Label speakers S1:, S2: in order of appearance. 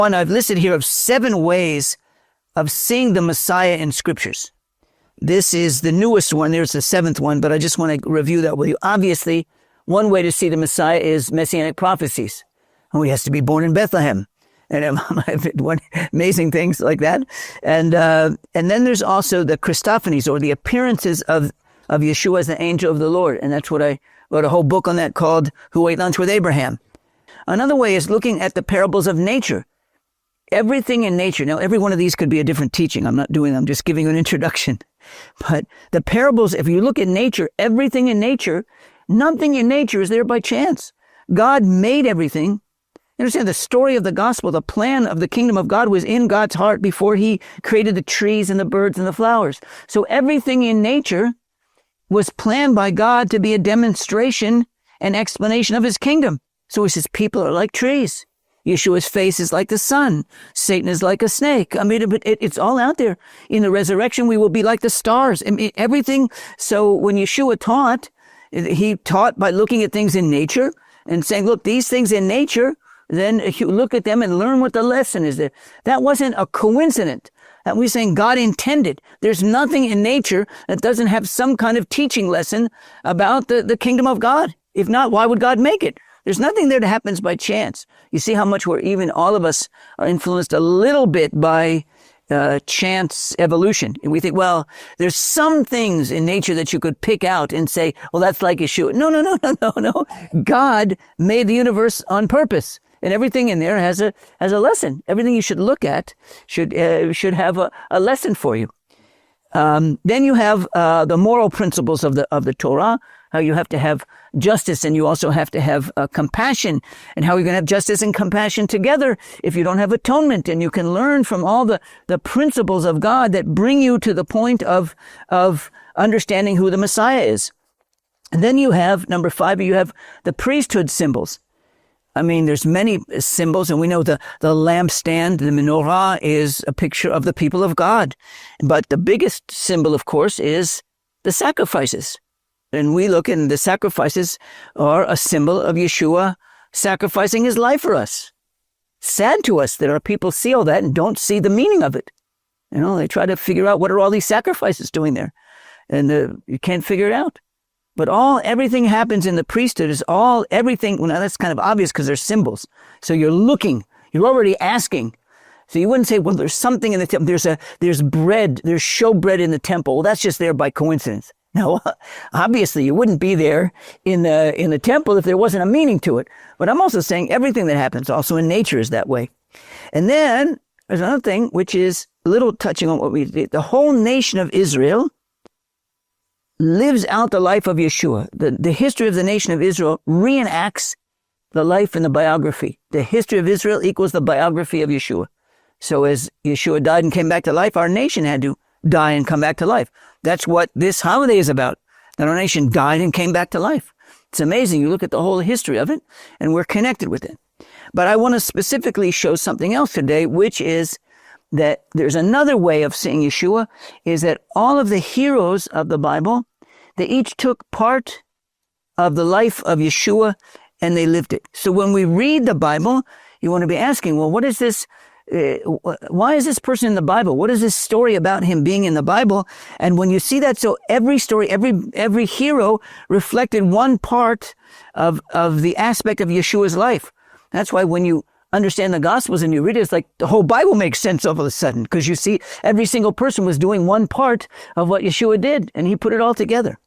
S1: One I've listed here of 7 ways of seeing the Messiah in scriptures. This is the newest one. There's the 7th one, but I just want to review that with you. Obviously, one way to see the Messiah is messianic prophecies. Oh, he has to be born in Bethlehem. And amazing things like that. And then there's also the Christophanies, or the appearances of Yeshua as the angel of the Lord. And that's what I wrote a whole book on that called Who Ate Lunch with Abraham. Another way is looking at the parables of nature. Everything in nature. Now, every one of these could be a different teaching. I'm just giving you an introduction. But the parables, if you look at nature, everything in nature, nothing in nature is there by chance. God made everything. You understand, the story of the gospel, the plan of the kingdom of God was in God's heart before he created the trees and the birds and the flowers. So everything in nature was planned by God to be a demonstration and explanation of his kingdom. So he says, people are like trees. Yeshua's face is like the sun. Satan is like a snake. I mean, it's all out there. In the resurrection, we will be like the stars. I mean, everything. So when Yeshua taught, he taught by looking at things in nature and saying, look, these things in nature, then you look at them and learn what the lesson is there. That wasn't a coincidence. That we're saying God intended. There's nothing in nature that doesn't have some kind of teaching lesson about the kingdom of God. If not, why would God make it? There's nothing there that happens by chance. You see how much even all of us are influenced a little bit by chance evolution. And we think, well, there's some things in nature that you could pick out and say, well, that's like Yeshua. No. God made the universe on purpose. And everything in there has a lesson. Everything you should look at should have a lesson for you. Then you have the moral principles of the Torah, how you have to have justice, and you also have to have compassion, and how you're going to have justice and compassion together if you don't have atonement. And you can learn from all the principles of God that bring you to the point of understanding who the Messiah is. And then you have, number 5, you have the priesthood symbols. I mean, there's many symbols, and we know the lampstand, the menorah, is a picture of the people of God. But the biggest symbol, of course, is the sacrifices. And we look, and the sacrifices are a symbol of Yeshua sacrificing his life for us. Sad to us that our people see all that and don't see the meaning of it. You know, they try to figure out what are all these sacrifices doing there. And you can't figure it out. But everything happens in the priesthood is everything. Well, now that's kind of obvious because they're symbols. So you're looking, you're already asking. So you wouldn't say, well, there's something in the temple. There's bread, there's showbread in the temple. Well, that's just there by coincidence. No, obviously you wouldn't be there in the temple if there wasn't a meaning to it. But I'm also saying everything that happens also in nature is that way. And then there's another thing, which is a little touching on what we did. The whole nation of Israel lives out the life of Yeshua. The history of the nation of Israel reenacts the life and the biography. The history of Israel equals the biography of Yeshua. So as Yeshua died and came back to life, our nation had to die and come back to life. That's what this holiday is about, that our nation died and came back to life. It's amazing. You look at the whole history of it, and we're connected with it. But I want to specifically show something else today, which is that there's another way of seeing Yeshua, is that all of the heroes of the Bible, they each took part of the life of Yeshua and they lived it. So when we read the Bible, you want to be asking, well, what is this? Why is this person in the Bible? What is this story about him being in the Bible? And when you see that, so every story, every hero reflected one part of the aspect of Yeshua's life. That's why when you understand the Gospels and you read it, it's like the whole Bible makes sense all of a sudden, because you see every single person was doing one part of what Yeshua did, and he put it all together.